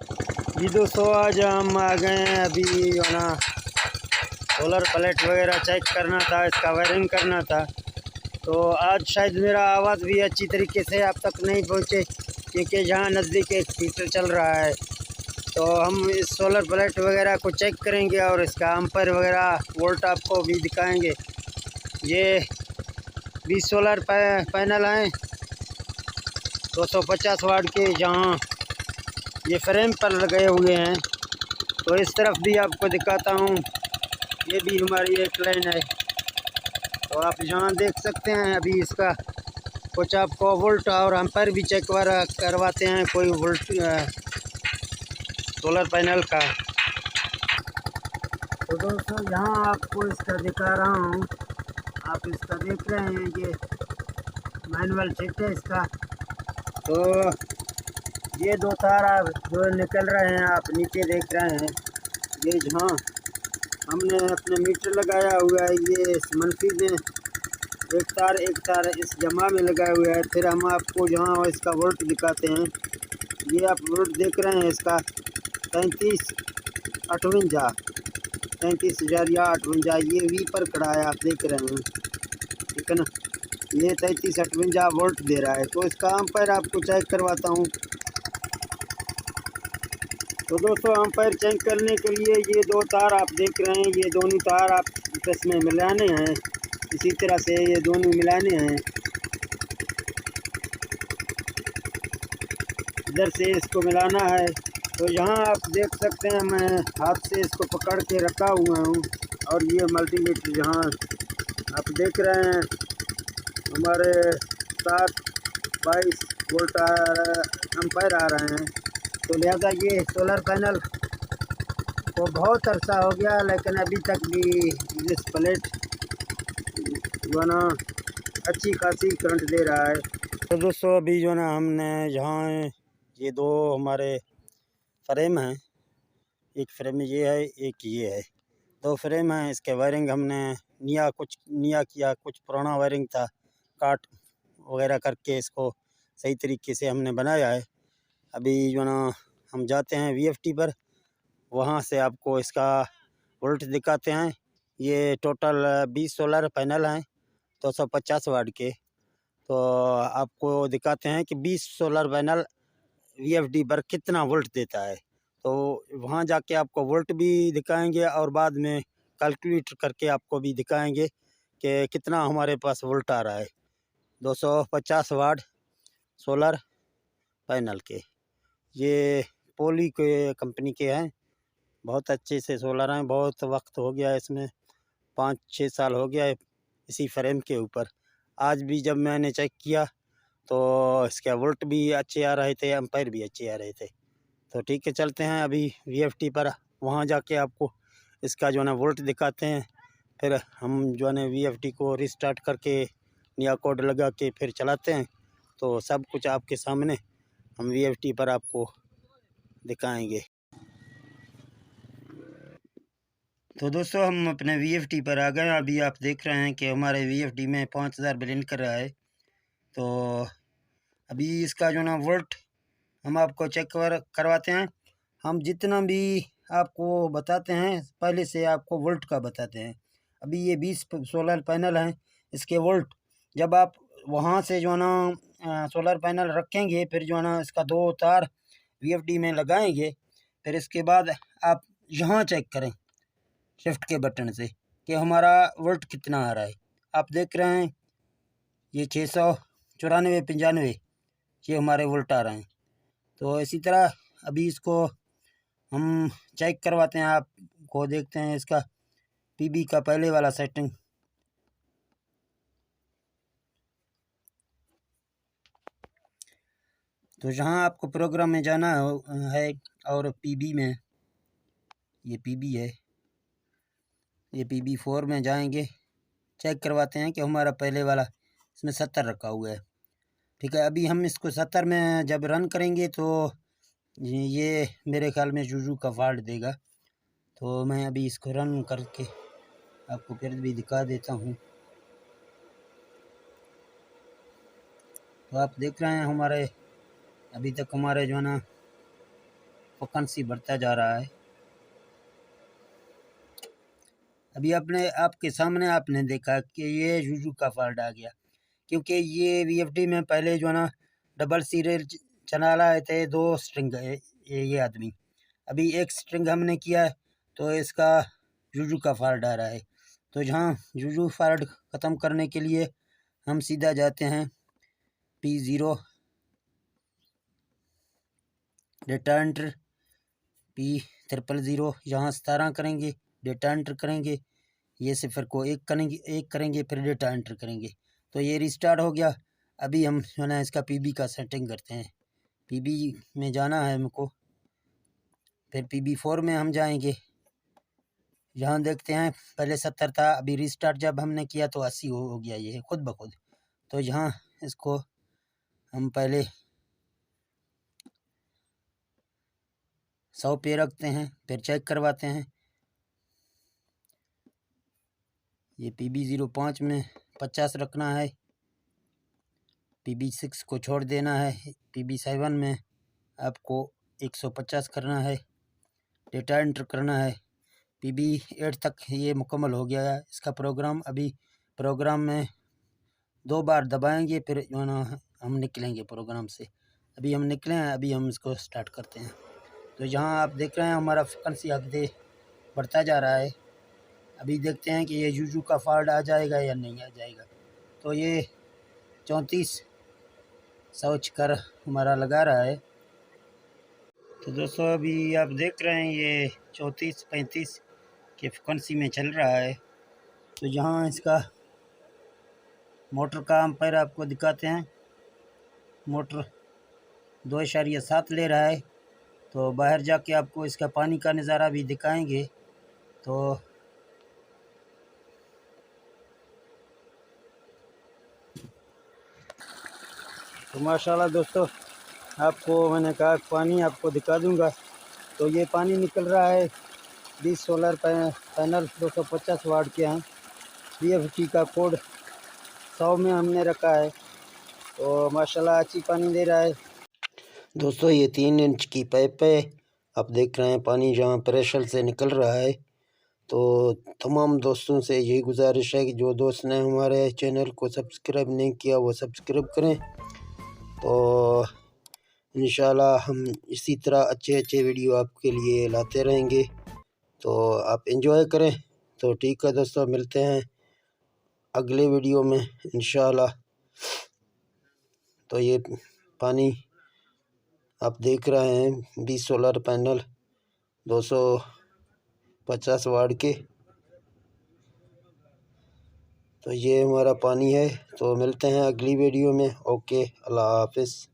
जी दोस्तों, आज हम आ गए हैं अभी जो ना सोलर प्लेट वगैरह चेक करना था, इसका वायरिंग करना था। तो आज शायद मेरा आवाज़ भी अच्छी तरीके से आप तक नहीं पहुँचे, क्योंकि जहाँ नज़दीक एक हीटर चल रहा है। तो हम इस सोलर प्लेट वगैरह को चेक करेंगे और इसका एम्पर वगैरह वोल्ट आपको भी दिखाएंगे। ये 20 सोलर पैनल हैं 250 वाट के, जहाँ ये फ्रेम पर लगे हुए हैं। तो इस तरफ भी आपको दिखाता हूँ, ये भी हमारी एक लाइन है। तो आप यहाँ देख सकते हैं। अभी इसका कुछ आपको वोल्ट और एम्पर भी चेक करवाते हैं, कोई वोल्ट सोलर पैनल का। तो दोस्तों, यहाँ आपको इसका दिखा रहा हूँ, आप इसका देख रहे हैं, ये मैनुअल सेट है इसका। तो ये दो तार आप जो निकल रहे हैं, आप नीचे देख रहे हैं, ये जहाँ हमने अपने मीटर लगाया हुआ है, ये इस मनफी में एक तार इस जमा में लगाया हुआ है। फिर हम आपको जहाँ इसका वोल्ट दिखाते हैं, ये आप वोल्ट देख रहे हैं इसका 3358 33,000 या 58, ये वी पर खड़ा है, आप देख रहे हैं, ठीक है ना। ये 3358 वोल्ट दे रहा है। तो इसका एम्पर आपको चेक करवाता हूँ। तो दोस्तों, एम्पर चेक करने के लिए ये दो तार आप देख रहे हैं, ये दोनों तार आप इसमें मिलाने हैं। इसी तरह से ये दोनों मिलाने हैं, इधर से इसको मिलाना है। तो यहाँ आप देख सकते हैं, मैं हाथ से इसको पकड़ के रखा हुआ हूँ, और ये मल्टीमीटर जहाँ आप देख रहे हैं, हमारे 722 वोल्ट एम्पर आ रहे हैं। तो लिहाजा ये सोलर पैनल को बहुत अरसा हो गया, लेकिन अभी तक भी इस प्लेट जो ना अच्छी खासी करंट दे रहा है। तो दोस्तों, अभी जो ना हमने जहाँ ये दो हमारे फ्रेम हैं, एक फ्रेम ये है, एक ये है, दो फ्रेम हैं। इसके वायरिंग हमने नया किया, कुछ पुराना वायरिंग था, काट वगैरह करके इसको सही तरीके से हमने बनाया है। अभी जो ना हम जाते हैं वीएफटी पर, वहाँ से आपको इसका वोल्ट दिखाते हैं। ये टोटल 20 सोलर पैनल हैं 250 वाट के। तो आपको दिखाते हैं कि 20 सोलर पैनल वीएफडी पर कितना वोल्ट देता है। तो वहाँ जाके आपको वोल्ट भी दिखाएंगे और बाद में कैलकुलेट करके आपको भी दिखाएंगे कि कितना हमारे पास वोल्ट आ रहा है 250 वाट सोलर पैनल के। ये पोली के कंपनी के हैं, बहुत अच्छे से सोलर हैं। बहुत वक्त हो गया इसमें, 5-6 साल हो गया है इसी फ्रेम के ऊपर। आज भी जब मैंने चेक किया तो इसके वोल्ट भी अच्छे आ रहे थे, एम्पायर भी अच्छे आ रहे थे। तो ठीक है, चलते हैं अभी वीएफटी पर, वहाँ जाके आपको इसका जो है ना वोल्ट दिखाते हैं। फिर हम जो है ना वीएफटी को रिस्टार्ट करके नया कोड लगा के फिर चलाते हैं। तो सब कुछ आपके सामने हम वीएफटी पर आपको दिखाएंगे। तो दोस्तों, हम अपने वीएफटी पर आ गए। अभी आप देख रहे हैं कि हमारे वीएफटी में 5000 ब्लिंक कर रहा है। तो अभी इसका जो ना वोल्ट हम आपको चेक करवाते हैं। हम जितना भी आपको बताते हैं, पहले से आपको वोल्ट का बताते हैं। अभी ये 20 सोलर पैनल हैं, इसके वोल्ट जब आप वहाँ से जो है ना सोलर पैनल रखेंगे, फिर जो है ना इसका दो तार वीएफडी में लगाएंगे, फिर इसके बाद आप यहाँ चेक करें शिफ्ट के बटन से कि हमारा वोल्ट कितना आ रहा है। आप देख रहे हैं ये 694-95 ये हमारे वोल्ट आ रहे हैं। तो इसी तरह अभी इसको हम चेक करवाते हैं, आपको देखते हैं इसका पीबी का पहले वाला सेटिंग। तो जहाँ आपको प्रोग्राम में जाना है और पीबी में, ये पीबी है, ये पीबी 4 में जाएंगे, चेक करवाते हैं कि हमारा पहले वाला इसमें 70 रखा हुआ है। ठीक है, अभी हम इसको 70 में जब रन करेंगे तो ये मेरे ख्याल में जूजू का फॉल्ट देगा। तो मैं अभी इसको रन करके आपको फिर भी दिखा देता हूँ। तो आप देख रहे हैं हमारे अभी तक हमारे जो है ना फ्रीक्वेंसी बढ़ता जा रहा है। अभी आपके सामने आपने देखा कि ये यूजू का फॉल्ट आ गया, क्योंकि ये VFD में पहले जो है ना डबल सीरियल चला रहे थे, 2 स्ट्रिंग ये आदमी। अभी 1 स्ट्रिंग हमने किया तो इसका यूजू का फॉल्ट आ रहा है। तो जहाँ यूजू फॉल्ट ख़त्म करने के लिए हम सीधा जाते हैं P0 डेटा एंटर, P000 यहाँ 17 करेंगे, डेटा एंटर करेंगे, ये 0 को 1 करेंगे, फिर डेटा एंटर करेंगे। तो ये रिस्टार्ट हो गया। अभी हम जो है इसका PB का सेटिंग करते हैं। PB में जाना है हमको, फिर PB4 में हम जाएंगे। यहाँ देखते हैं पहले 70 था, अभी रिस्टार्ट जब हमने किया तो 80 हो गया ये खुद ब खुद। तो यहाँ इसको हम पहले 100 पे रखते हैं, फिर चेक करवाते हैं। ये PB05 में 50 रखना है, PB6 को छोड़ देना है, PB7 में आपको 150 करना है, डेटा एंटर करना है। PB8 तक ये मुकम्मल हो गया है इसका प्रोग्राम। अभी प्रोग्राम में 2 बार दबाएंगे, फिर जो है ना हम निकलेंगे प्रोग्राम से। अभी हम निकले हैं, अभी हम इसको स्टार्ट करते हैं। तो यहाँ आप देख रहे हैं हमारा फ्रीक्वेंसी आगे बढ़ता जा रहा है। अभी देखते हैं कि ये यूजू का फॉल्ट आ जाएगा या नहीं आ जाएगा। तो ये 3400 कर हमारा लगा रहा है। तो दोस्तों अभी आप देख रहे हैं ये 34-35 की फ्रीक्वेंसी में चल रहा है। तो यहाँ इसका मोटर का एम्पेयर आपको दिखाते हैं। मोटर 2.7 ले रहा है। तो बाहर जाके आपको इसका पानी का नज़ारा भी दिखाएंगे। तो माशाल्लाह दोस्तों, आपको मैंने कहा पानी आपको दिखा दूंगा। तो ये पानी निकल रहा है 20 सोलर पैनल 250 वाट के हैं। BFD का कोड 100 में हमने रखा है। तो माशाल्लाह अच्छी पानी दे रहा है। दोस्तों ये 3 इंच की पाइप है, आप देख रहे हैं पानी जहाँ प्रेशर से निकल रहा है। तो तमाम दोस्तों से यही गुजारिश है कि जो दोस्त ने हमारे चैनल को सब्सक्राइब नहीं किया वो सब्सक्राइब करें। तो इंशाल्लाह हम इसी तरह अच्छे वीडियो आपके लिए लाते रहेंगे, तो आप एंजॉय करें। तो ठीक है दोस्तों, मिलते हैं अगले वीडियो में इंशाल्लाह। तो ये पानी आप देख रहे हैं 20 सोलर पैनल 250 वाट के। तो ये हमारा पानी है। तो मिलते हैं अगली वीडियो में। ओके, अल्लाह हाफिज़।